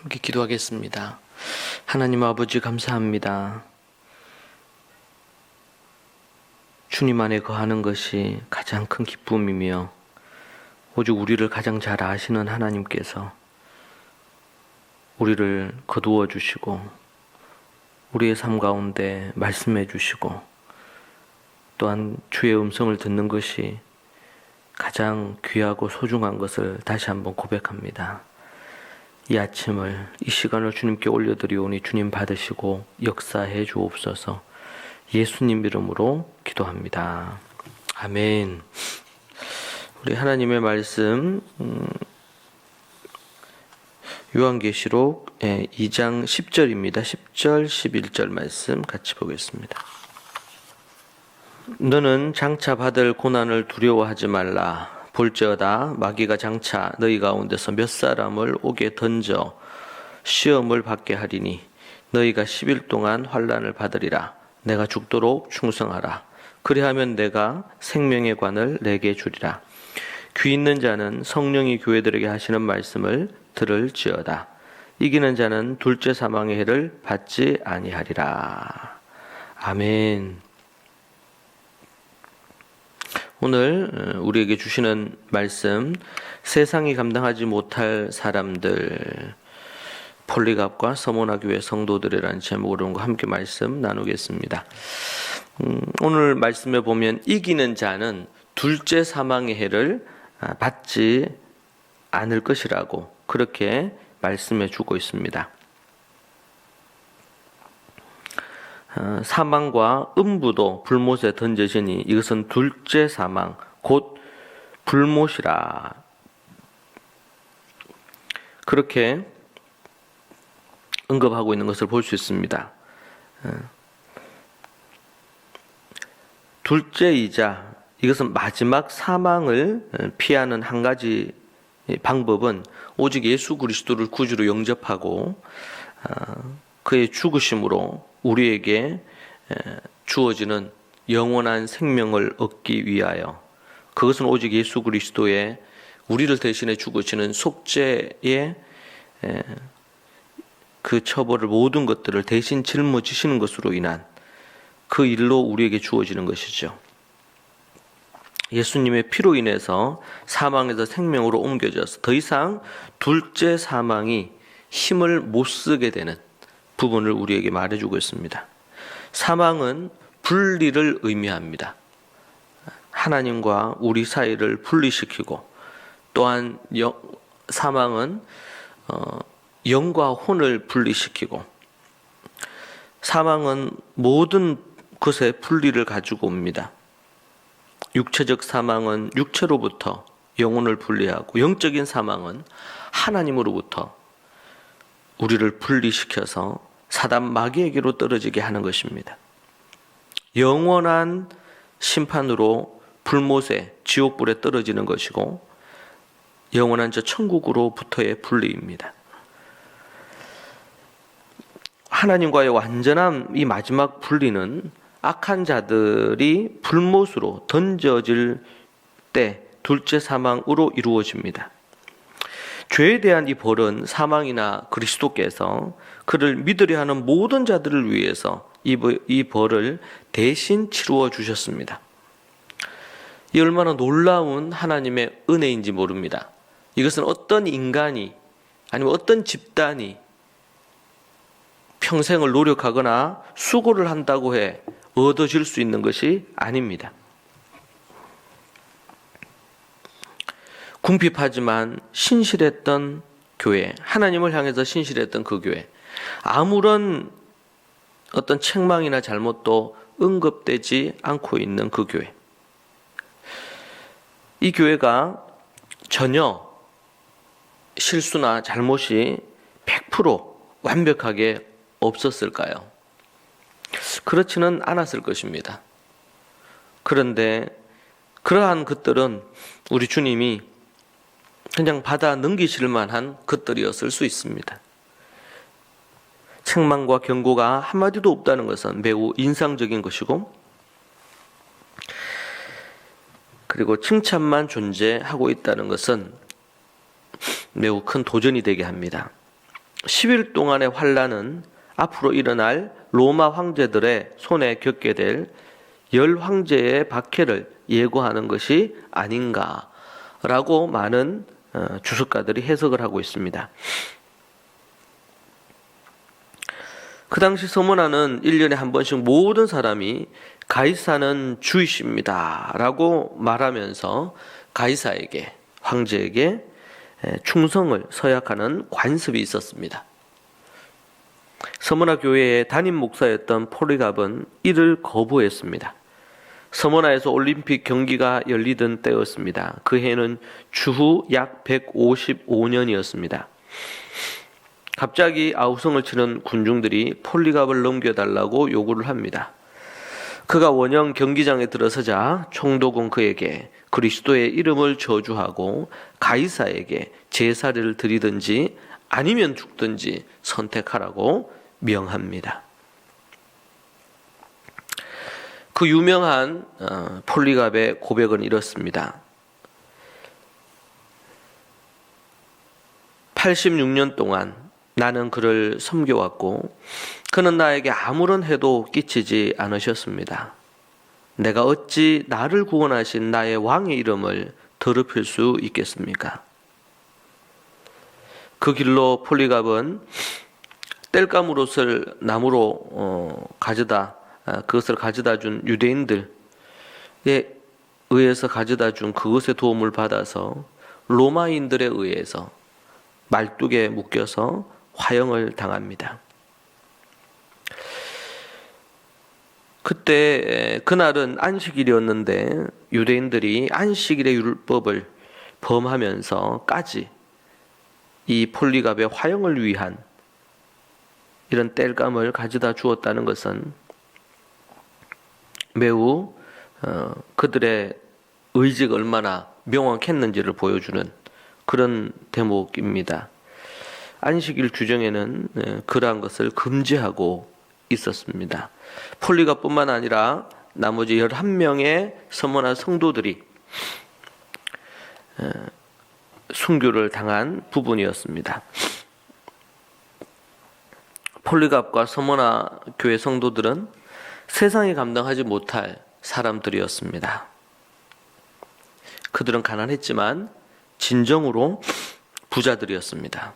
함께 기도하겠습니다. 하나님 아버지 감사합니다. 주님 안에 거하는 것이 가장 큰 기쁨이며 오직 우리를 가장 잘 아시는 하나님께서 우리를 거두어 주시고 우리의 삶 가운데 말씀해 주시고 또한 주의 음성을 듣는 것이 가장 귀하고 소중한 것을 다시 한번 고백합니다. 이 아침을, 이 시간을 주님께 올려드리오니 주님 받으시고 역사해 주옵소서. 예수님 이름으로 기도합니다. 아멘. 우리 하나님의 말씀 요한계시록 2장 10절입니다. 10절, 11절 말씀 같이 보겠습니다. 너는 장차 받을 고난을 두려워하지 말라. 볼지어다 마귀가 장차 너희 가운데서 몇 사람을 옥에 던져 시험을 받게 하리니 너희가 10일 동안 환난을 받으리라. 내가 죽도록 충성하라. 그리하면 내가 생명의 관을 내게 주리라. 귀 있는 자는 성령이 교회들에게 하시는 말씀을 들을지어다. 이기는 자는 둘째 사망의 해를 받지 아니하리라. 아멘. 오늘 우리에게 주시는 말씀, 세상이 감당하지 못할 사람들, 폴리갑과 서모나 교회 성도들이라는 제목으로 함께 말씀 나누겠습니다. 오늘 말씀에 보면 이기는 자는 둘째 사망의 해를 받지 않을 것이라고 그렇게 말씀해 주고 있습니다. 사망과 음부도 불못에 던져지니 이것은 둘째 사망 곧 불못이라. 그렇게 언급하고 있는 것을 볼 수 있습니다. 둘째이자 이것은 마지막 사망을 피하는 한 가지 방법은 오직 예수 그리스도를 구주로 영접하고 그의 죽으심으로 우리에게 주어지는 영원한 생명을 얻기 위하여, 그것은 오직 예수 그리스도의 우리를 대신해 죽으시는 속죄의 그 처벌을 모든 것들을 대신 짊어지시는 것으로 인한 그 일로 우리에게 주어지는 것이죠. 예수님의 피로 인해서 사망에서 생명으로 옮겨져서 더 이상 둘째 사망이 힘을 못 쓰게 되는 부분을 우리에게 말해주고 있습니다. 사망은 분리를 의미합니다. 하나님과 우리 사이를 분리시키고, 또한 사망은 영과 혼을 분리시키고, 사망은 모든 것의 분리를 가지고 옵니다. 육체적 사망은 육체로부터 영혼을 분리하고, 영적인 사망은 하나님으로부터 우리를 분리시켜서 사단 마귀에게로 떨어지게 하는 것입니다. 영원한 심판으로 불못에 지옥불에 떨어지는 것이고, 영원한 저 천국으로부터의 분리입니다. 하나님과의 완전한 이 마지막 분리는 악한 자들이 불못으로 던져질 때 둘째 사망으로 이루어집니다. 죄에 대한 이 벌은 사망이나 그리스도께서 그를 믿으려 하는 모든 자들을 위해서 이 벌을 대신 치루어 주셨습니다. 이 얼마나 놀라운 하나님의 은혜인지 모릅니다. 이것은 어떤 인간이 아니면 어떤 집단이 평생을 노력하거나 수고를 한다고 해 얻어질 수 있는 것이 아닙니다. 궁핍하지만 신실했던 교회, 하나님을 향해서 신실했던 그 교회, 아무런 어떤 책망이나 잘못도 언급되지 않고 있는 그 교회, 이 교회가 전혀 실수나 잘못이 100% 완벽하게 없었을까요? 그렇지는 않았을 것입니다. 그런데 그러한 것들은 우리 주님이 그냥 받아 넘기실 만한 것들이었을 수 있습니다. 책망과 경고가 한마디도 없다는 것은 매우 인상적인 것이고, 그리고 칭찬만 존재하고 있다는 것은 매우 큰 도전이 되게 합니다. 10일 동안의 환란은 앞으로 일어날 로마 황제들의 손에 겪게 될 열 황제의 박해를 예고하는 것이 아닌가라고 많은 주석가들이 해석을 하고 있습니다. 그 당시 서머나는 1년에 한 번씩 모든 사람이 가이사는 주이십니다 라고 말하면서 가이사에게, 황제에게 충성을 서약하는 관습이 있었습니다. 서머나 교회의 담임 목사였던 폴리갑은 이를 거부했습니다. 서머나에서 올림픽 경기가 열리던 때였습니다. 그 해는 주후 약 155년이었습니다. 갑자기 아우성을 치는 군중들이 폴리갑을 넘겨달라고 요구를 합니다. 그가 원형 경기장에 들어서자 총독은 그에게 그리스도의 이름을 저주하고 가이사에게 제사를 드리든지 아니면 죽든지 선택하라고 명합니다. 그 유명한 폴리갑의 고백은 이렇습니다. 86년 동안 나는 그를 섬겨왔고 그는 나에게 아무런 해도 끼치지 않으셨습니다. 내가 어찌 나를 구원하신 나의 왕의 이름을 더럽힐 수 있겠습니까? 그 길로 폴리갑은 땔감으로를 나무로 그것을 가져다 준 유대인들에 의해서 가져다 준 그것의 도움을 받아서 로마인들에 의해서 말뚝에 묶여서 화형을 당합니다. 그날은 안식일이었는데 유대인들이 안식일의 율법을 범하면서까지 이 폴리갑의 화형을 위한 이런 땔감을 가져다 주었다는 것은 매우 그들의 의지가 얼마나 명확했는지를 보여주는 그런 대목입니다. 안식일 규정에는 그러한 것을 금지하고 있었습니다. 폴리갑뿐만 아니라 나머지 11명의 서머나 성도들이 순교를 당한 부분이었습니다. 폴리갑과 서머나 교회 성도들은 세상이 감당하지 못할 사람들이었습니다. 그들은 가난했지만 진정으로 부자들이었습니다.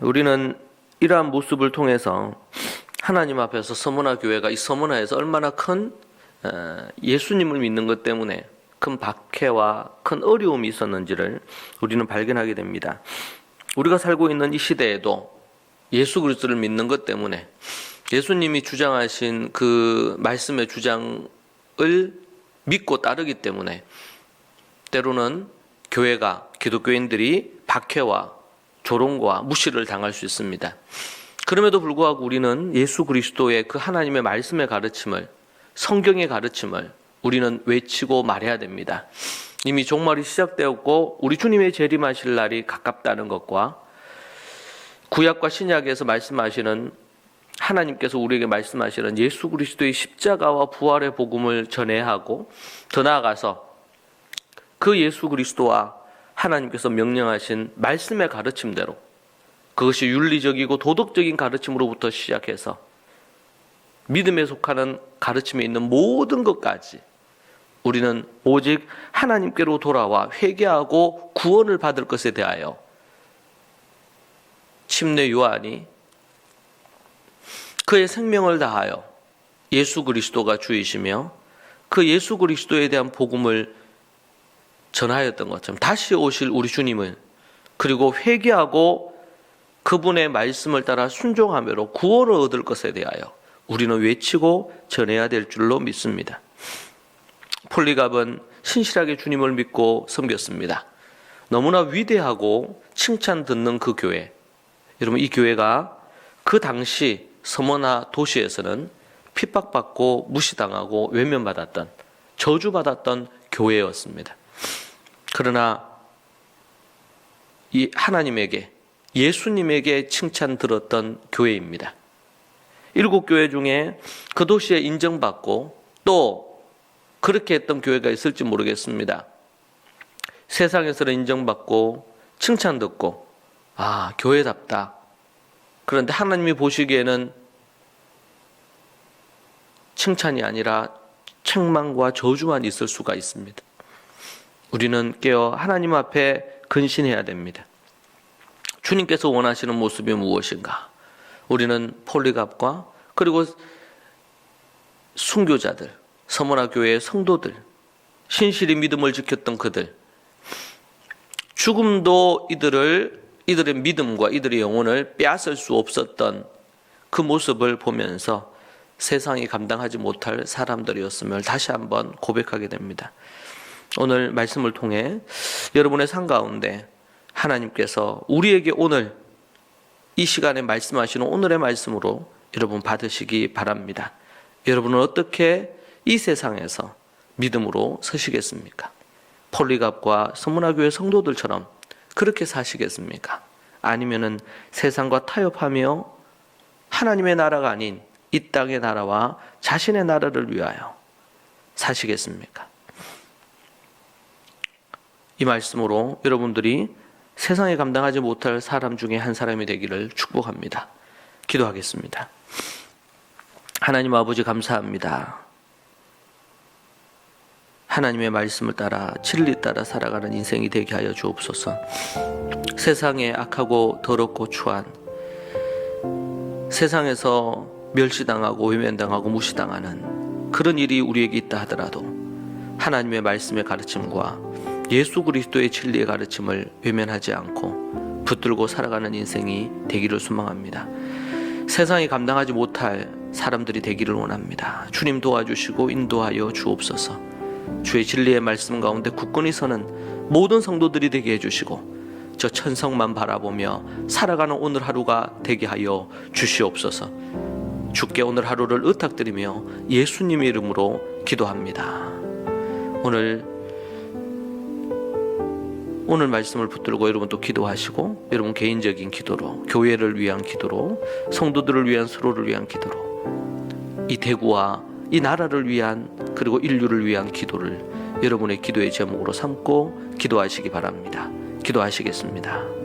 우리는 이러한 모습을 통해서 하나님 앞에서 서머나 교회가 이 서머나에서 얼마나 큰 예수님을 믿는 것 때문에 큰 박해와 큰 어려움이 있었는지를 우리는 발견하게 됩니다. 우리가 살고 있는 이 시대에도 예수 그리스도를 믿는 것 때문에 예수님이 주장하신 그 말씀의 주장을 믿고 따르기 때문에 때로는 교회가, 기독교인들이 박해와 조롱과 무시를 당할 수 있습니다. 그럼에도 불구하고 우리는 예수 그리스도의 그 하나님의 말씀의 가르침을, 성경의 가르침을 우리는 외치고 말해야 됩니다. 이미 종말이 시작되었고 우리 주님의 재림하실 날이 가깝다는 것과 구약과 신약에서 말씀하시는 하나님께서 우리에게 말씀하시는 예수 그리스도의 십자가와 부활의 복음을 전해야 하고 더 나아가서 그 예수 그리스도와 하나님께서 명령하신 말씀의 가르침대로 그것이 윤리적이고 도덕적인 가르침으로부터 시작해서 믿음에 속하는 가르침에 있는 모든 것까지 우리는 오직 하나님께로 돌아와 회개하고 구원을 받을 것에 대하여 침례 요한이 그의 생명을 다하여 예수 그리스도가 주이시며 그 예수 그리스도에 대한 복음을 전하였던 것처럼 다시 오실 우리 주님을 그리고 회개하고 그분의 말씀을 따라 순종함으로 구원을 얻을 것에 대하여 우리는 외치고 전해야 될 줄로 믿습니다. 폴리갑은 신실하게 주님을 믿고 섬겼습니다. 너무나 위대하고 칭찬 듣는 그 교회, 여러분 이 교회가 그 당시 서머나 도시에서는 핍박받고 무시당하고 외면받았던 저주받았던 교회였습니다. 그러나 이 하나님에게 예수님에게 칭찬 들었던 교회입니다. 7교회 중에 그 도시에 인정받고 또 그렇게 했던 교회가 있을지 모르겠습니다. 세상에서는 인정받고 칭찬 듣고 교회답다. 그런데 하나님이 보시기에는 칭찬이 아니라 책망과 저주만 있을 수가 있습니다. 우리는 깨어 하나님 앞에 근신해야 됩니다. 주님께서 원하시는 모습이 무엇인가? 우리는 폴리갑과 그리고 순교자들, 서머나 교회의 성도들, 신실히 믿음을 지켰던 그들, 죽음도 이들의 믿음과 이들의 영혼을 빼앗을 수 없었던 그 모습을 보면서 세상이 감당하지 못할 사람들이었음을 다시 한번 고백하게 됩니다. 오늘 말씀을 통해 여러분의 삶 가운데 하나님께서 우리에게 오늘 이 시간에 말씀하시는 오늘의 말씀으로 여러분 받으시기 바랍니다. 여러분은 어떻게 이 세상에서 믿음으로 서시겠습니까? 폴리갑과 서문화교회 성도들처럼 그렇게 사시겠습니까? 아니면은 세상과 타협하며 하나님의 나라가 아닌 이 땅의 나라와 자신의 나라를 위하여 사시겠습니까? 이 말씀으로 여러분들이 세상에 감당하지 못할 사람 중에 한 사람이 되기를 축복합니다. 기도하겠습니다. 하나님 아버지 감사합니다. 하나님의 말씀을 따라 진리 따라 살아가는 인생이 되게 하여 주옵소서. 세상에 악하고 더럽고 추한 세상에서 멸시당하고 외면당하고 무시당하는 그런 일이 우리에게 있다 하더라도 하나님의 말씀의 가르침과 예수 그리스도의 진리의 가르침을 외면하지 않고 붙들고 살아가는 인생이 되기를 소망합니다. 세상이 감당하지 못할 사람들이 되기를 원합니다. 주님 도와주시고 인도하여 주옵소서. 주의 진리의 말씀 가운데 굳건히 서는 모든 성도들이 되게 해주시고 저 천성만 바라보며 살아가는 오늘 하루가 되게 하여 주시옵소서. 주께 오늘 하루를 의탁드리며 예수님의 이름으로 기도합니다. 오늘 말씀을 붙들고 여러분 또 기도하시고 여러분 개인적인 기도로 교회를 위한 기도로 성도들을 위한 서로를 위한 기도로 이 대구와 이 나라를 위한 그리고 인류를 위한 기도를 여러분의 기도의 제목으로 삼고 기도하시기 바랍니다. 기도하시겠습니다.